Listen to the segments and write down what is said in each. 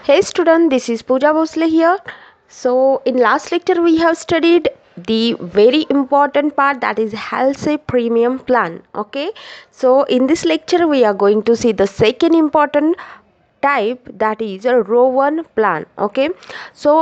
Hey student, this is Pooja Bhosle here. So in last lecture we have studied the very important part, that is Halsey premium plan. Okay, so in this lecture we are going to see the second important type that is a Rowan plan. Okay, so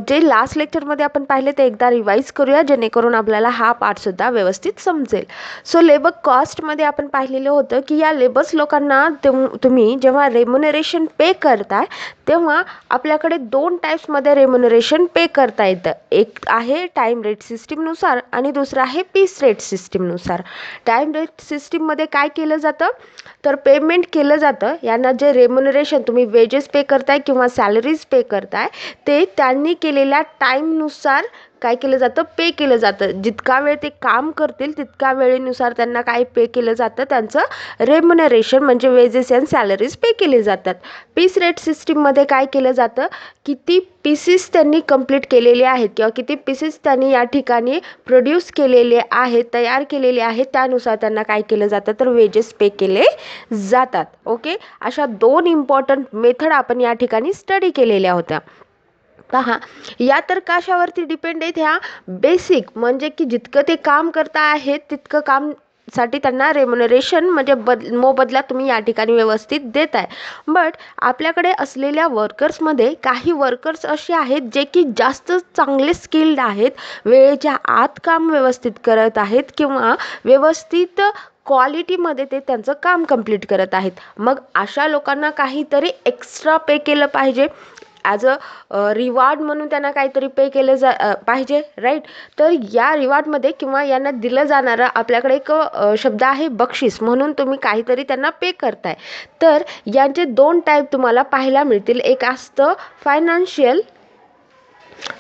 जे last लेक्चरमध्ये आपण पाहिले ते एकदा revise करूया जेणेकरून आपल्याला हा पार्टसुद्धा व्यवस्थित समजेल. सो लेबर कॉस्टमध्ये आपण पाहिलेलं होतं की या लेबर्स लोकांना तुम्ही जेव्हा रेम्युनरेशन पे करताय तेव्हा आपल्याकडे दोन टाईप्समध्ये रेम्युनरेशन पे करता येतं. एक आहे टाईम रेट सिस्टीमनुसार आणि दुसरं आहे पीस रेट सिस्टीमनुसार. टाईम रेट सिस्टीममध्ये काय केलं जातं तर पेमेंट केलं जातं यांना जे रेम्युनरेशन तुम्ही वेजेस पे करताय किंवा सॅलरीज पे करताय ते त्यांनी केलेल्या टाईमनुसार काय केलं जातं पे केलं जातं. जितका वेळ ते काम करतील तितक्या वेळेनुसार त्यांना काय पे केलं जातं, त्यांचं रेम्युनरेशन म्हणजे वेजेस अँड सॅलरीज पे केले जातात. पीस रेट सिस्टीममध्ये काय केलं जातं, किती पीसेस त्यांनी कंप्लीट केलेले आहेत किंवा किती पीसेस त्यांनी या ठिकाणी प्रोड्यूस केलेले आहेत, तयार केलेले आहेत, त्यानुसार त्यांना काय केलं जातं तर वेजेस पे केले जातात. ओके, अशा दोन इम्पॉर्टंट मेथड आपण या ठिकाणी स्टडी केलेल्या होत्या. पहा, या तर कशावरती डिपेंड आहेत, ह्या बेसिक म्हणजे की जितकं ते काम करता आहेत तितकं काम साठी त्यांना रेम्युनरेशन म्हणजे मोबदला तुम्ही या ठिकाणी व्यवस्थित देत आहे. बट आपल्याकडे असलेल्या वर्कर्समध्ये काही वर्कर्स असे आहेत जे की जास्त चांगले स्किल्ड आहेत, वेळेच्या आत काम व्यवस्थित करत आहेत किंवा व्यवस्थित क्वालिटीमध्ये ते त्यांचं काम कंप्लीट करत आहेत. मग अशा लोकांना काहीतरी एक्स्ट्रा पे केलं पाहिजे, ॲज अ रिवॉर्ड म्हणून त्यांना काहीतरी पे केलं पाहिजे, राईट. तर या रिवॉर्डमध्ये किंवा यांना दिलं जाणारं आपल्याकडे एक शब्द आहे बक्षीस, म्हणून तुम्ही काहीतरी त्यांना पे करताय. तर यांचे दोन टाईप तुम्हाला पाहायला मिळतील. एक असतं फायनान्शियल,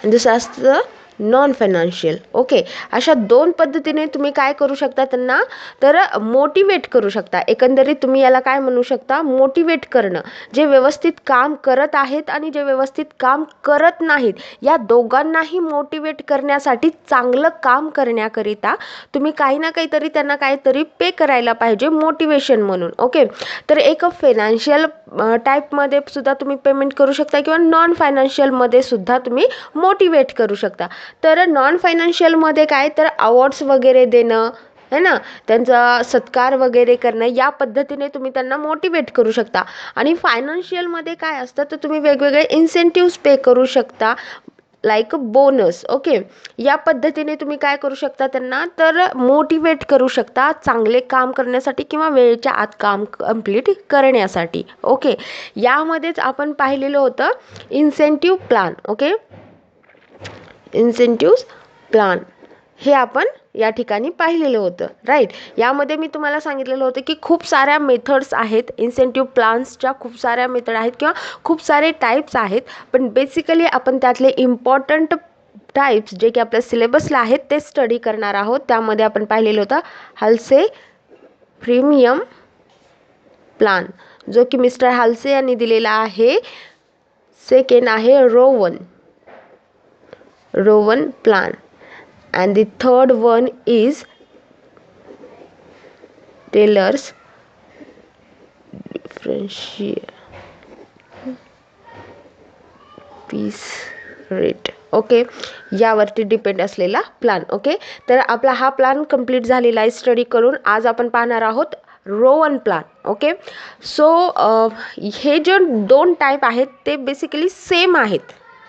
दुसरं असतं नॉन फायनान्शियल. ओके, अशा दोन पद्धतीने तुम्ही काय करू शकता त्यांना तर मोटिवेट करू शकता. एकंदरीत तुम्ही याला काय म्हणू शकता, मोटिवेट करणं. जे व्यवस्थित काम करत आहेत आणि जे व्यवस्थित काम करत नाहीत या दोघांनाही मोटिवेट करण्यासाठी, चांगलं काम करण्याकरिता तुम्ही काही ना काहीतरी त्यांना काहीतरी पे करायला पाहिजे मोटिवेशन म्हणून. ओके, तर एक फायनान्शियल टाईपमध्ये सुद्धा तुम्ही पेमेंट करू शकता किंवा नॉन फायनान्शियलमध्ये सुद्धा तुम्ही मोटिवेट करू शकता. तर नॉन फायनान्शियलमध्ये काय तर अवॉर्ड्स वगैरे देणं है ना, त्यांचा सत्कार वगैरे करणं, या पद्धतीने तुम्ही त्यांना मोटिवेट करू शकता. आणि फायनान्शियलमध्ये काय असतं तर तुम्ही वेगवेगळे इन्सेंटिव्स पे करू शकता, लाईक बोनस. ओके, या पद्धतीने तुम्ही काय करू शकता त्यांना तर मोटिवेट करू शकता चांगले काम करण्यासाठी किंवा वेळेच्या आत काम कंप्लीट करण्यासाठी. ओके, यामध्येच आपण पाहिलेलं होतं incentive plan. Okay, incentive plan हे आपण या ठिकाणी पाहिलेलं होतं, राईट. यामध्ये मी तुम्हाला सांगितलेलं होतं की खूप साऱ्या मेथड्स आहेत, इन्सेंटिव्ह प्लान्सच्या खूप साऱ्या मेथड आहेत किंवा खूप सारे टाईप्स आहेत. पण बेसिकली आपण त्यातले इम्पॉर्टंट टाईप्स जे की आपल्या सिलेबसला आहेत ते स्टडी करणार आहोत. त्यामध्ये आपण पाहिलेलं होतं हाल्से प्रीमियम प्लान, जो की मिस्टर हाल्से यांनी दिलेला आहे. सेकंड आहे Rowan plan, and the third one is Taylor's differential piece rate. Okay, यावरती डिपेंड असलेला प्लान. ओके, तर आपला हा प्लान कंप्लीट झालेला आहे स्टडी करून. आज आपण पाहणार आहोत रोवन प्लान. ओके, सो हे जे दोन टाईप आहेत ते बेसिकली सेम आहेत,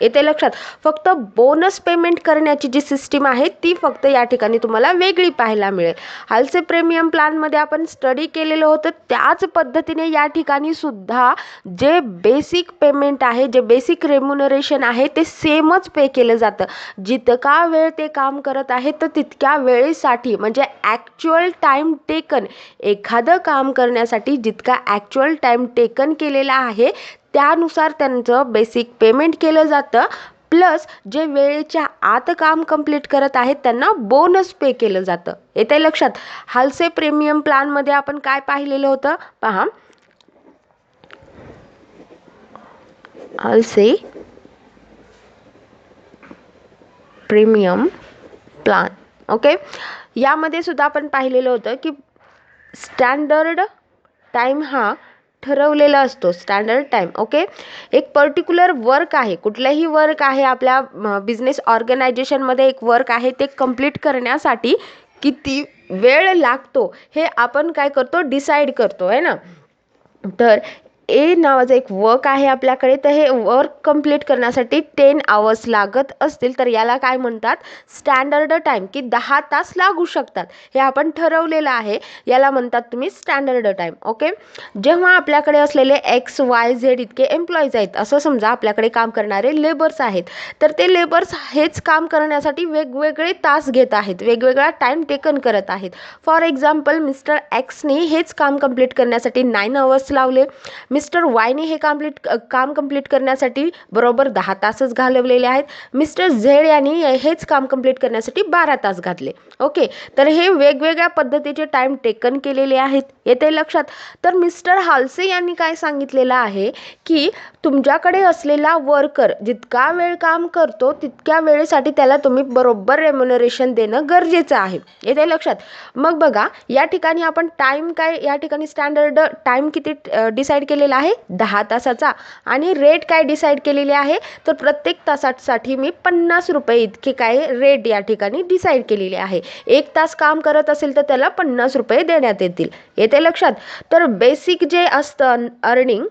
येते लक्षात. फक्त बोनस पेमेंट करण्याची जी सिस्टीम आहे ती फक्त या ठिकाणी तुम्हाला वेगळी पाहायला मिळेल. हाल्से प्रीमियम प्लॅनमध्ये आपण स्टडी केलेलं होतं त्याच पद्धतीने या ठिकाणी सुद्धा जे बेसिक पेमेंट आहे, जे बेसिक रेम्युनरेशन आहे ते सेमच पे केलं जातं. जितका वेळ ते काम करत आहे तर तितक्या वेळेसाठी म्हणजे ॲक्च्युअल टाईम टेकन, एखादं काम करण्यासाठी जितका ॲक्च्युअल टाईम टेकन केलेला आहे त्यानुसार त्यांचं बेसिक पेमेंट केलं जातं. प्लस जे वेळेच्या आत काम कंप्लीट करत आहेत त्यांना बोनस पे केलं जातं. येते लक्षात. हाल्से प्रीमियम प्लॅनमध्ये आपण काय पाहिलेलं होतं पहा, हाल्से प्रीमियम प्लान. ओके, यामध्ये सुद्धा आपण पाहिलेलं होतं की स्टँडर्ड टाईम हा ठरवलेला असतो स्टँडर्ड टाईम. ओके, एक पर्टिक्युलर वर्क आहे, कुठलंही वर्क आहे आपल्या बिझनेस ऑर्गनायझेशनमध्ये एक वर्क आहे, ते कंप्लीट करण्यासाठी किती वेळ लागतो हे आपण काय करतो, डिसाईड करतो आहे ना. तर ए नावाचं एक वर्क आहे आपल्याकडे, तर हे वर्क कंप्लीट करण्यासाठी 10 आवर्स लागत असतील तर याला काय म्हणतात, स्टँडर्ड टाईम, की 10 तास लागू शकतात, हे आपण ठरवलेलं आहे, याला म्हणतात तुम्ही स्टँडर्ड टाईम. ओके, जेव्हा आपल्याकडे असलेले XYZ इतके एम्प्लॉईज आहेत, असं समजा आपल्याकडे काम करणारे लेबर्स आहेत, तर ते लेबर्स हेच काम करण्यासाठी वेगवेगळे तास घेत आहेत, वेगवेगळा टाईम टेकन करत आहेत. फॉर एक्झाम्पल मिस्टर एक्सने हेच काम कंप्लीट करण्यासाठी 9 आवर्स लावले, मिस्टर वायने हे काम कंप्लीट करण्यासाठी बरोबर 10 तासच घालवलेले आहेत, मिस्टर झेड यांनी हेच काम कंप्लीट करण्यासाठी 12 तास घातले. ओके, तर हे वेगवेगळ्या पद्धतीचे टाईम टेकन केलेले आहेत, येते लक्षात. तर मिस्टर हाल्से यांनी काय सांगितलेलं आहे की तुमच्याकडे असलेला वर्कर जितका वेळ काम करतो तितक्या वेळेसाठी त्याला तुम्ही बरोबर रेम्युनरेशन देणं गरजेचं आहे, येते लक्षात. मग बघा या ठिकाणी आपण टाईम काय, या ठिकाणी स्टँडर्ड टाईम किती डिसाईड केलेला आहे, 10 तासाचा, आणि रेट काय डिसाईड केलेली आहे, तर प्रत्येक तासासाठी मी 50 रुपये इतके काय रेट या ठिकाणी डिसाईड केलेले आहे. 1 तास काम करत असेल तर त्याला 50 रुपये देण्यात येतील, येते लक्षात. तर बेसिक जे असतं अर्निंग,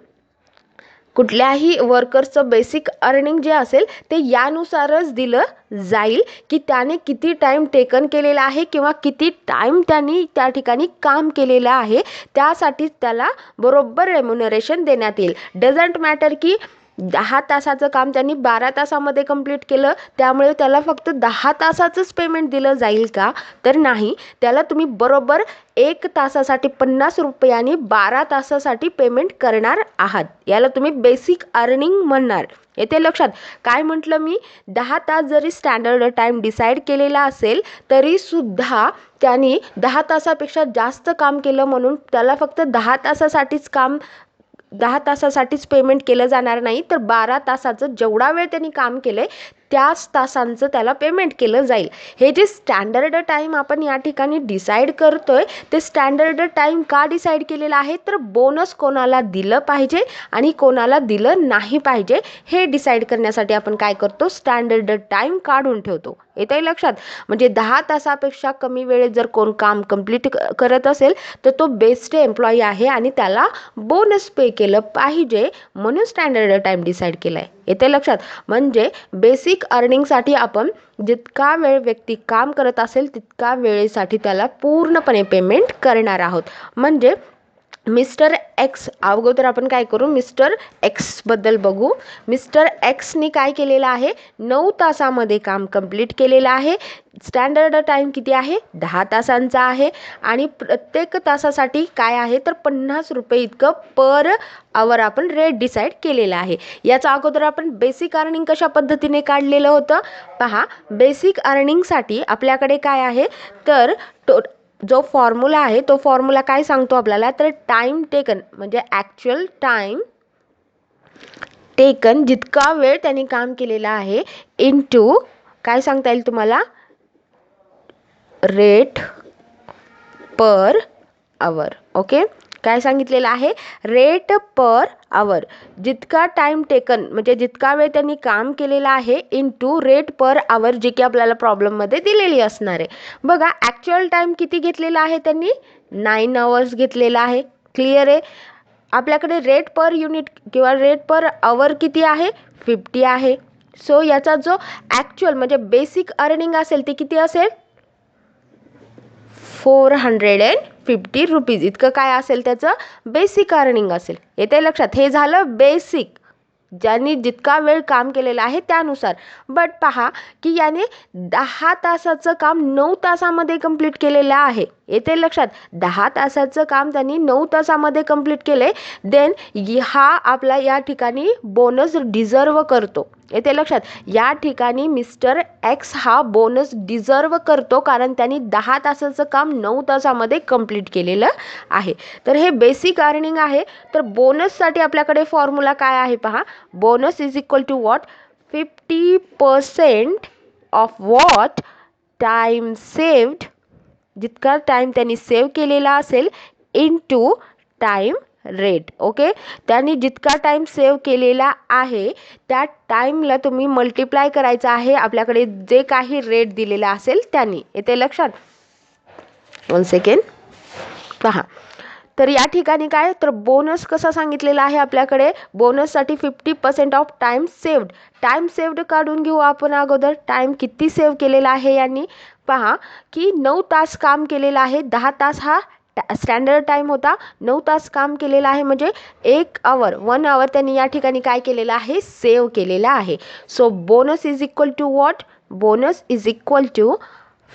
कुठल्याही वर्कर्सचं बेसिक अर्निंग जे असेल ते यानुसारच दिलं जाईल की त्याने किती टाईम टेकन केलेला आहे किंवा किती टाईम त्यांनी त्या ठिकाणी काम केलेलं आहे, त्यासाठी त्याला बरोबर रेम्युनरेशन देण्यात येईल. डझंट मॅटर की 10 तासाचं काम त्यांनी 12 तासामध्ये कंप्लीट केलं, त्यामुळे त्याला फक्त 10 तासाचंच पेमेंट दिलं जाईल का, तर नाही, त्याला तुम्ही बरोबर 1 तासासाठी 50 रुपये आणि 12 तासासाठी पेमेंट करणार आहात, याला तुम्ही बेसिक अर्निंग म्हणणार, येते लक्षात. काय म्हटलं मी, 10 तास जरी स्टँडर्ड टाईम डिसाईड केलेला असेल तरी सुद्धा त्यांनी 10 तासापेक्षा जास्त काम केलं म्हणून त्याला फक्त 10 तासासाठीच पेमेंट केलं जाणार नाही, तर 12 तासाचं जेवढा वेळ त्यांनी काम केलंय त्याच तासांचं त्याला पेमेंट केलं जाईल. हे जे स्टँडर्ड टाईम आपण या ठिकाणी डिसाईड करतोय ते स्टँडर्ड टाईम का डिसाईड केलेलं आहे, तर बोनस कोणाला दिलं पाहिजे आणि कोणाला दिलं नाही पाहिजे हे डिसाईड करण्यासाठी आपण काय करतो, स्टँडर्ड टाईम काढून ठेवतो, येते लक्षात. म्हणजे 10 तासापेक्षा कमी वेळेत जर कोण काम कंप्लीट करत असेल तर तो बेस्ट एम्प्लॉई आहे आणि त्याला बोनस पे केलं पाहिजे, म्हणून स्टँडर्ड टाईम डिसाईड केलाय, येते लक्षात. म्हणजे बेसिक अर्निंगसाठी आपण जितका वेळ व्यक्ती काम करत असेल तितका वेळेसाठी त्याला पूर्णपणे पेमेंट करणार आहोत. म्हणजे मिस्टर एक्स, अगोदर आपण काय करू, मिस्टर एक्स बद्दल बघू. मिस्टर एक्सनी काय केलेलं आहे, 9 तासामध्ये काम कंप्लीट केलेलं आहे, स्टँडर्ड टाईम किती आहे, 10 तासांचा आहे, आणि प्रत्येक तासासाठी काय आहे तर 50 रुपये इतकं पर आवर आपण रेट डिसाईड केलेला आहे. याचा अगोदर आपण बेसिक अर्निंग कशा पद्धतीने काढलेलं होतं पहा. बेसिक अर्निंगसाठी आपल्याकडे काय आहे तर जो फॉर्म्युला आहे तो फॉर्म्युला काय सांगतो आपल्याला, तर टाईम टेकन म्हणजे ॲक्च्युअल टाईम टेकन, जितका वेळ त्यांनी काम केलेला आहे, इनटू काय सांगता येईल तुम्हाला, रेट पर आवर. ओके, काय सांगितलेलं आहे, रेट पर आवर, जितका टाईम टेकन म्हणजे जितका वेळ त्यांनी काम केलेला आहे इनटू रेट पर आवर, जी की आपल्याला प्रॉब्लेममध्ये दिलेली असणार आहे. बघा ॲक्च्युअल टाईम किती घेतलेला आहे त्यांनी, 9 आवर्स घेतलेला आहे, क्लिअर आहे. आपल्याकडे रेट पर युनिट किंवा रेट पर आवर किती आहे, 50 आहे. सो याचा जो ॲक्च्युअल म्हणजे बेसिक अर्निंग असेल ते किती असेल, 450 रुपीज इतकं काय असेल त्याचं बेसिक अर्निंग असेल, येते लक्षात. हे झालं बेसिक, ज्यांनी जितका वेळ काम केलेला आहे त्यानुसार. बट पहा की याने 10 तासाचं काम 9 तासामध्ये कंप्लीट केलेलं आहे, येते लक्षात. 10 तासाचं काम त्यांनी 9 तासामध्ये कंप्लीट केले, देन हा आपला या ठिकाणी बोनस डिझर्व करतो, येते लक्षात. या ठिकाणी मिस्टर एक्स हा बोनस डिझर्व करतो कारण त्यांनी 10 तासाचं काम 9 तासामध्ये कंप्लीट केलेलं आहे. तर हे बेसिक अर्निंग आहे. तर बोनससाठी आपल्याकडे फॉर्म्युला काय आहे पहा, bonus is equal to what, 50% of what, time saved, जितका टाईम त्यांनी सेव्ह केलेला असेल इनटू टाईम रेट. ओके, त्यांनी जितका टाईम सेव्ह केलेला आहे त्या टाईमला तुम्ही मल्टिप्लाय करायचं आहे आपल्याकडे जे काही रेट दिलेला असेल त्यांनी. येते लक्षात? 1 सेकंड पहा. तर या ठिकाणी काय तर बोनस कसा सांगितलेला आहे आपल्याकडे. बोनससाठी 50% of time saved. Time saved काढून घेऊ आपण अगोदर. टाईम किती सेव्ह केलेला आहे यांनी पहा की 9 तास काम केलेलं आहे. 10 तास हा स्टँडर्ड टाईम होता. 9 तास काम केलेलं आहे म्हणजे 1 आवर त्यांनी या ठिकाणी काय केलेलं आहे सेव्ह केलेला आहे. So bonus is equal to what. Bonus is equal to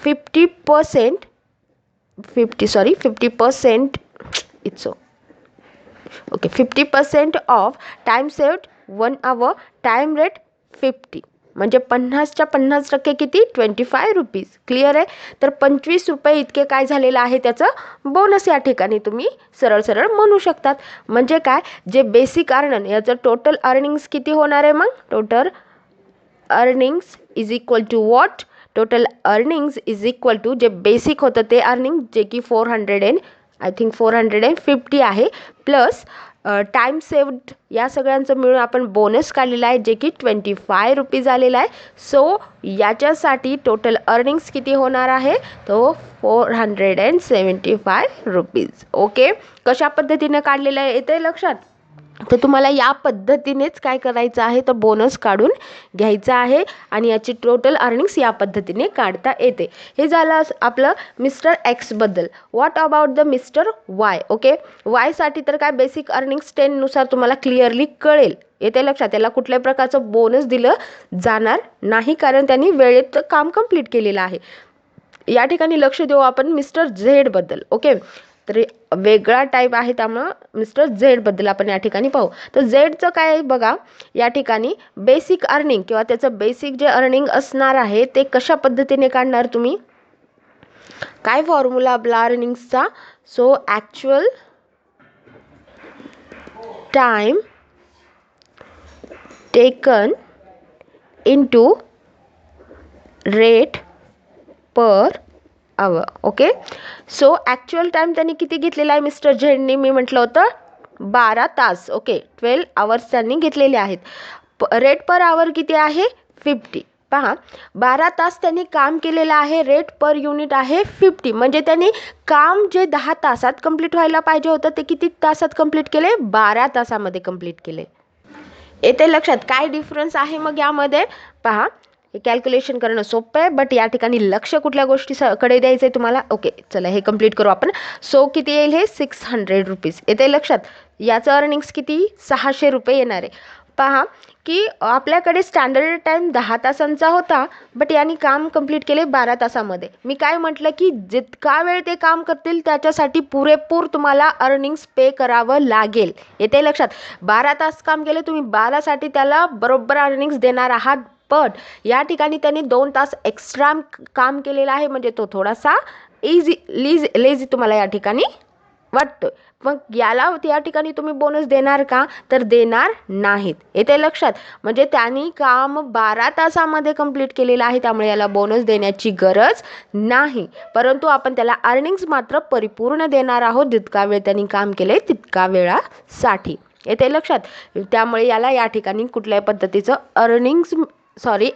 50% it's okay 50% of time saved 1 hour time rate 50 म्हणजे 50च्या 50% किती 25 रुपीज. क्लिअर आहे. तर 25 रुपये इतके काय झालेलं आहे त्याचं बोनस या ठिकाणी तुम्ही सरळ सरळ म्हणू शकतात. म्हणजे काय जे बेसिक अर्निंग याचं टोटल अर्निंग्स किती होणार आहे मग. Total earnings is equal to what. Total earnings is equal to जे बेसिक होतं ते अर्निंग जे की 450 आहे प्लस टाईम सेव्ड या सगळ्यांचं मिळून आपण बोनस काढलेला आहे जे की 25 रुपीज आलेला आहे. सो याच्यासाठी टोटल अर्निंग्स किती होणार आहे तो 475 रुपीज. ओके, कशा पद्धतीने काढलेलं आहे येते लक्षात. तर तुम्हाला या पद्धतीनेच काय करायचं आहे तर बोनस काढून घ्यायचं आहे आणि याची टोटल अर्निंग्स या पद्धतीने काढता येते. हे झालं आपलं मिस्टर एक्सबद्दल. What about the mister Y. Okay, वायसाठी तर काय बेसिक अर्निंग्स 10 नुसार तुम्हाला क्लिअरली कळेल. येते लक्षात. त्याला कुठल्याही प्रकारचं बोनस दिलं जाणार नाही कारण त्यांनी वेळेत काम कंप्लीट केलेलं आहे. या ठिकाणी लक्ष देऊ आपण मिस्टर झेड बद्दल. ओके, तर वेगळा टाईप आहे त्यामुळं मिस्टर झेड बद्दल आपण या ठिकाणी पाहू. तर झेडचं काय आहे बघा. या ठिकाणी बेसिक अर्निंग किंवा त्याचं बेसिक जे अर्निंग असणार आहे ते कशा पद्धतीने काढणार तुम्ही. काय फॉर्म्युला आपला अर्निंग्सचा. So actual time taken into rate per hour. Okay, so actual time त्यांनी किती घेतलेला आहे मिस्टर झेडनी. मी म्हटलं होतं 12 तास. ओके, 12 आवर्स त्यांनी घेतलेले आहेत. रेट पर आवर किती आहे 50. पहा 12 तास त्यांनी काम केलेलं आहे. रेट पर युनिट आहे 50. म्हणजे त्यांनी काम जे 10 तासात कंप्लीट व्हायला पाहिजे होतं ते किती तासात कंप्लीट केले 12 तासामध्ये कंप्लीट केले. येते लक्षात. काय डिफरन्स आहे मग यामध्ये पहा. हे कॅल्क्युलेशन करणं सोपं आहे बट या ठिकाणी लक्ष कुठल्या गोष्टीकडे द्यायचं आहे तुम्हाला. ओके, चला हे कंप्लीट करू आपण. सो किती येईल हे 600 रुपीज. येते लक्षात. याचं अर्निंग्स किती 600 रुपये येणार आहे. पहा की आपल्याकडे स्टँडर्ड टाईम 10 तासांचा होता बट यांनी काम कंप्लीट केले 12 तासामध्ये. मी काय म्हटलं की जितका वेळ ते काम करतील त्याच्यासाठी पुरेपूर तुम्हाला अर्निंग्स पे करावं लागेल. येते लक्षात. 12 तास काम केले तुम्ही 12साठी त्याला बरोबर अर्निंग्स देणार आहात. बट या ठिकाणी त्यांनी 2 तास एक्स्ट्रा काम केलेलं आहे म्हणजे तो थोडासा लेझी तुम्हाला या ठिकाणी वाटतं. मग याला या ठिकाणी तुम्ही बोनस देणार का तर देणार नाहीत. येते लक्षात. म्हणजे त्यांनी काम 12 तासामध्ये कंप्लीट केलेलं आहे त्यामुळे याला बोनस देण्याची गरज नाही. परंतु आपण त्याला अर्निंग्स मात्र परिपूर्ण देणार आहोत जितका वेळ त्यांनी काम केले तितका वेळासाठी. येते लक्षात. त्यामुळे याला या ठिकाणी कुठल्याही पद्धतीचं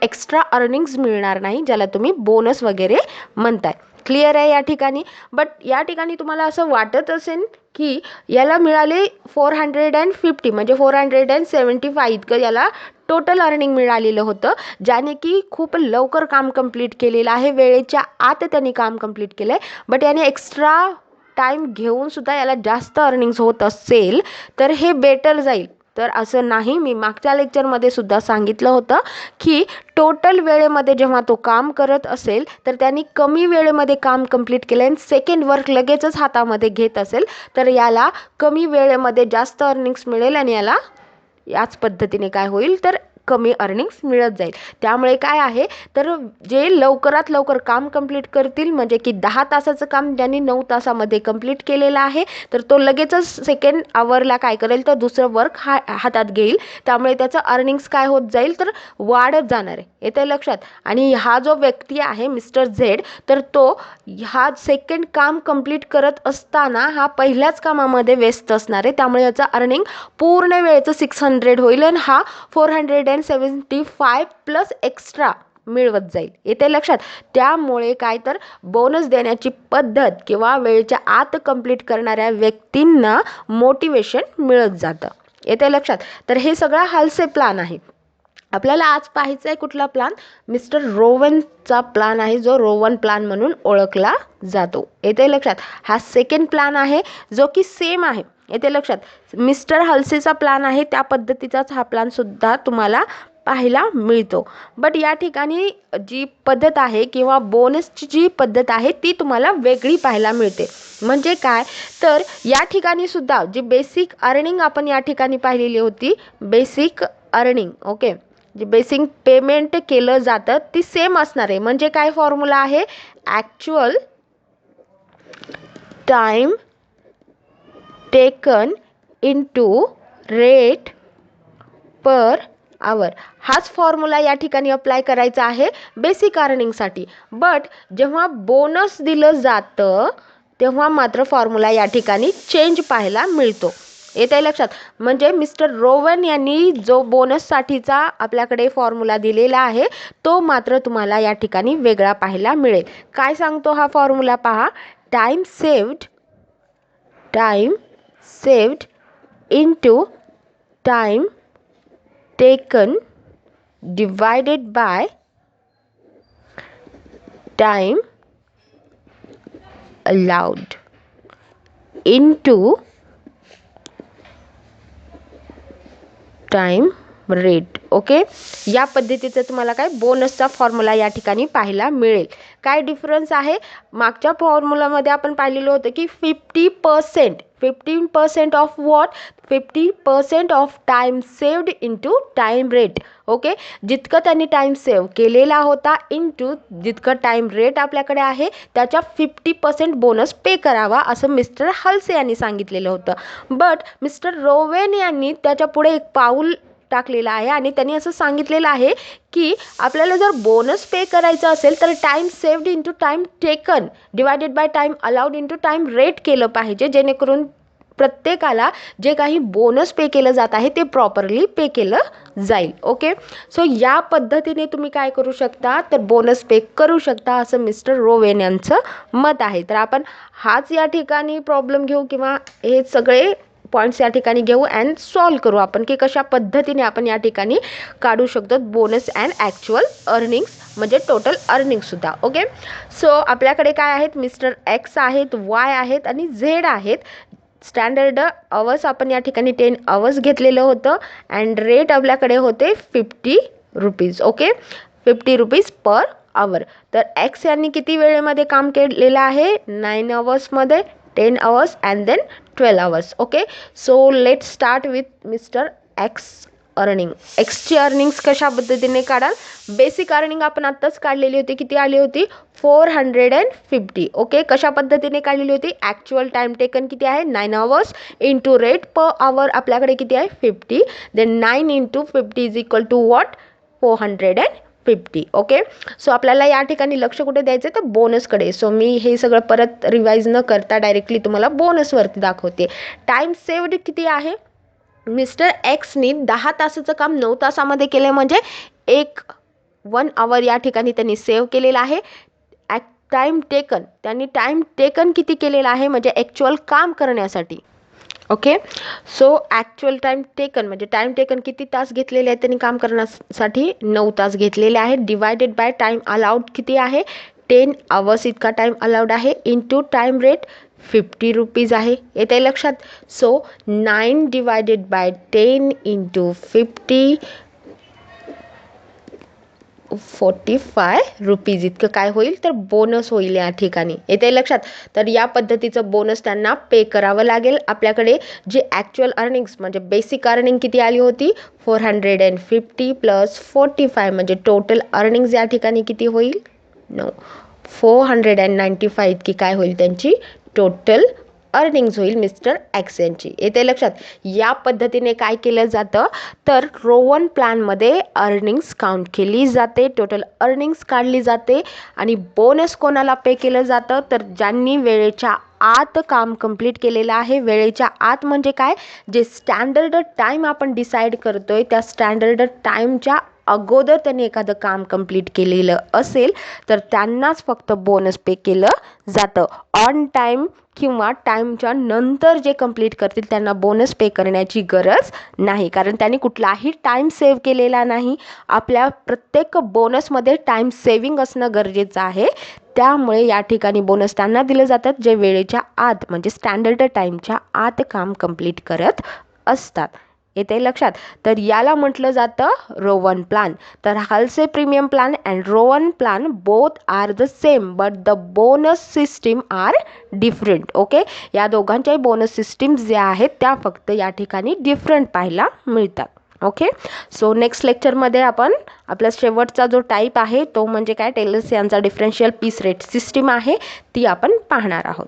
एक्स्ट्रा अर्निंग्स मिळणार नाही ज्याला तुम्ही बोनस वगैरे म्हणताय. क्लिअर आहे या ठिकाणी. बट या ठिकाणी तुम्हाला असं वाटत असेल की याला मिळाले 450 म्हणजे 475 इतकं याला टोटल अर्निंग मिळालेलं होतं ज्याने की खूप लवकर काम कंप्लीट केलेलं आहे. वेळेच्या आत त्यांनी काम कंप्लीट केलं आहे. बट याने एक्स्ट्रा टाईम घेऊन सुद्धा याला जास्त अर्निंग्स होत असेल तर हे बेटर जाईल. तर असं नाही. मी मागच्या लेक्चरमध्ये सुद्धा सांगितलं होतं की टोटल वेळेमध्ये जेव्हा तो काम करत असेल तर त्यांनी कमी वेळेमध्ये काम कंप्लीट केलं आणि सेकंड वर्क लगेचच हातामध्ये घेत असेल तर याला कमी वेळेमध्ये जास्त अर्निंग्स मिळेल आणि याला याच पद्धतीने काय होईल तर कमी अर्निंग्स मिळत जाईल. त्यामुळे काय आहे तर जे लवकरात लवकर काम कंप्लीट करतील, म्हणजे की 10 तासाचं काम ज्यांनी 9 तासामध्ये कंप्लीट केलेलं आहे, तर तो लगेचच सेकंड आवरला काय करेल तर दुसरं वर्क हातात घेईल. त्यामुळे त्याचं अर्निंग्स काय होत जाईल तर वाढत जाणार आहे. येते लक्षात. आणि हा जो व्यक्ती आहे मिस्टर झेड, तर तो हा सेकंड काम कंप्लीट करत असताना हा पहिल्याच कामामध्ये व्यस्त असणार आहे. त्यामुळे याचा अर्निंग पूर्ण वेळेचं 600 होईल आणि हा 475 प्लस एक्स्ट्रा मिळवत जाईल. येते लक्षात. त्यामुळे काय तर बोनस देण्याची पद्धत किंवा वेळेच्या आत कंप्लीट करणाऱ्या व्यक्तींना मोटिवेशन मिळत जातं. येते लक्षात. तर हे सगळा हालसे प्लान आहे. आपल्याला आज पाहायचा आहे कुठला प्लान, मिस्टर रोवनचा प्लान आहे, जो रोवन प्लान म्हणून ओळखला जातो. येते लक्षात. हा सेकंड प्लान आहे जो की सेम आहे. येते लक्षात. मिस्टर हल्सेचा प्लान आहे त्या पद्धतीचाच हा प्लान सुद्धा तुम्हाला पाहायला मिळतो. बट या ठिकाणी जी पद्धत आहे किंवा बोनसची जी पद्धत आहे ती तुम्हाला वेगळी पाहायला मिळते. म्हणजे काय तर या ठिकाणी सुद्धा जी बेसिक अर्निंग आपण या ठिकाणी पाहिलेली होती, बेसिक अर्निंग, ओके, जे बेसिक पेमेंट केलं जातं ती सेम असणार आहे. म्हणजे काय फॉर्म्युला आहे, actual time taken into rate per आवर. हाच फॉर्म्युला या ठिकाणी अप्लाय करायचा आहे बेसिक अर्निंगसाठी. बट जेव्हा बोनस दिलं जातं तेव्हा मात्र फॉर्म्युला या ठिकाणी चेंज पाहायला मिळतो. येत आहे लक्षात. म्हणजे मिस्टर रोवन यांनी जो बोनससाठीचा आपल्याकडे फॉर्म्युला दिलेला आहे तो मात्र तुम्हाला या ठिकाणी वेगळा पाहायला मिळेल. काय सांगतो हा फॉर्म्युला पहा, time saved into time taken divided by time allowed into time rate. Okay, या पद्धतीचं तुम्हाला काय बोनसचा फॉर्म्युला या ठिकाणी पाहायला मिळेल. काय डिफरन्स आहे, मागच्या फॉर्म्युलामध्ये आपण पाहिलेलं होतं की 15% of what, 50% of time saved into time rate. Okay, जितकं त्यांनी टाइम सेव्ह केलेला होता इंटू जितकं टाइम रेट आपल्याकडे आहे त्याच्या 50% बोनस पे करावा असं मिस्टर हल्से यांनी सांगितलेलं होतं. बट मिस्टर रोवेन यांनी त्याच्या पुढे एक पाऊल टाकलेला आहे आणि त्यांनी असं सांगितलेलं आहे की आपल्याला जर बोनस पे करायचा असेल तर time saved into time taken divided by time allowed into time rate केलं पाहिजे, जेणेकरून प्रत्येकाला जे काही बोनस पे केलं जात आहे ते प्रॉपरली पे केलं जाईल. ओके, सो या पद्धतीने तुम्ही काय करू शकता तर बोनस पे करू शकता असं मिस्टर रोवेन यांचं मत आहे. तर आपण हाच या ठिकाणी प्रॉब्लेम घेऊ किंवा हे सगळे पॉईंट्स या ठिकाणी घेऊ अँड सॉल्व करू आपण की कशा पद्धतीने आपण या ठिकाणी काढू शकतो बोनस अँड ॲक्च्युअल अर्निंग्स, म्हणजे टोटल अर्निंगसुद्धा. ओके, सो आपल्याकडे काय आहेत, मिस्टर एक्स आहेत, वाय आहेत आणि झेड आहेत. स्टँडर्ड अवर्स आपण या ठिकाणी 10 अवर्स घेतलेलं होतं अँड रेट आपल्याकडे होते 50 rupees. Okay, 50 rupees per hour. तर एक्स यांनी किती वेळेमध्ये काम केलेलं आहे, 9 अवर्समध्ये, 10 hours and then 12 hours. Okay, so let start with mister X earning. एक्सची अर्निंग्स कशा पद्धतीने काढाल, बेसिक अर्निंग आपण आत्ताच काढलेली होती, किती आली होती 450. ओके, कशा पद्धतीने काढलेली होती, ॲक्च्युअल टाइम टेकन किती आहे 9 hours into rate per hour आपल्याकडे किती आहे 50, then 9 into 50 is equal to what 450. Okay, so आपल्याला या ठिकाणी लक्ष कुठे द्यायचं आहे तर बोनसकडे. सो मी हे सगळं परत रिवाईज न करता डायरेक्टली तुम्हाला बोनसवरती दाखवते. टाइम सेव्ड किती आहे, मिस्टर एक्सनी 10 तासाचं काम 9 तासामध्ये केलं, म्हणजे 1 आवर या ठिकाणी त्यांनी सेव्ह केलेला आहे. टाइम टेकन, त्यांनी टाइम टेकन किती केलेला आहे म्हणजे ॲक्च्युअल काम करण्यासाठी. Okay, so actual time taken म्हणजे टाइम टेकन किती तास घेतलेले आहेत त्यांनी काम करण्यासाठी 9 तास घेतलेले आहेत. डिवायडेड बाय टाइम अलाउड किती आहे 10 अवर्स इतका टाइम अलाउड आहे इंटू टाइम रेट 50 रुपीज आहे. येत आहे लक्षात. सो 9 डिवायडेड बाय 10 इंटू 50 ₹45 इतकं काय होईल तर बोनस होईल या ठिकाणी. येते लक्षात. तर या पद्धतीचं बोनस त्यांना पे करावं लागेल. आपल्याकडे जी ॲक्च्युअल अर्निंग्स म्हणजे बेसिक अर्निंग किती आली होती 450 प्लस 45 म्हणजे टोटल अर्निंग्स या ठिकाणी किती होईल 495 इतकी काय होईल त्यांची टोटल अर्निंग्ज होईल मिस्टर एक्स यांची. येते लक्षात. या पद्धतीने काय केलं जातं तर रोवन प्लॅनमध्ये अर्निंग्स काउंट केली जाते, टोटल अर्निंग्स काढली जाते आणि बोनस कोणाला पे केलं जातं तर ज्यांनी वेळेच्या आत काम कंप्लीट केलेलं आहे. वेळेच्या आत म्हणजे काय, जे स्टँडर्ड टाईम आपण डिसाईड करतोय त्या स्टँडर्ड टाईमच्या अगोदर त्यांनी एखादं काम कंप्लीट केलेलं असेल तर त्यांनाच फक्त बोनस पे केलं जातं. ऑन टाईम किंवा टाईमच्या नंतर जे कंप्लीट करतील त्यांना बोनस पे करण्याची गरज नाही, कारण त्यांनी कुठलाही टाईम सेव्ह केलेला नाही. आपल्या प्रत्येक बोनसमध्ये टाईम सेव्हिंग असणं गरजेचं आहे. त्यामुळे या ठिकाणी बोनस त्यांना दिले जातात जे वेळेच्या आत म्हणजे स्टँडर्ड टाईमच्या आत काम कंप्लीट करत असतात. येते लक्षात. तर याला म्हटलं जातं रोवन प्लॅन. तर Halsey premium plan and Rowan plan both are the same but the bonus system are different. Okay, या दोघांच्याही बोनस सिस्टीम्स ज्या आहेत त्या फक्त या ठिकाणी डिफरंट पाहायला मिळतात. ओके, सो नेक्स्ट लेक्चरमध्ये आपण आपला शेवटचा जो टाईप आहे तो म्हणजे काय टेलर्स यांचा डिफरन्शियल पीस रेट सिस्टीम आहे ती आपण पाहणार आहोत.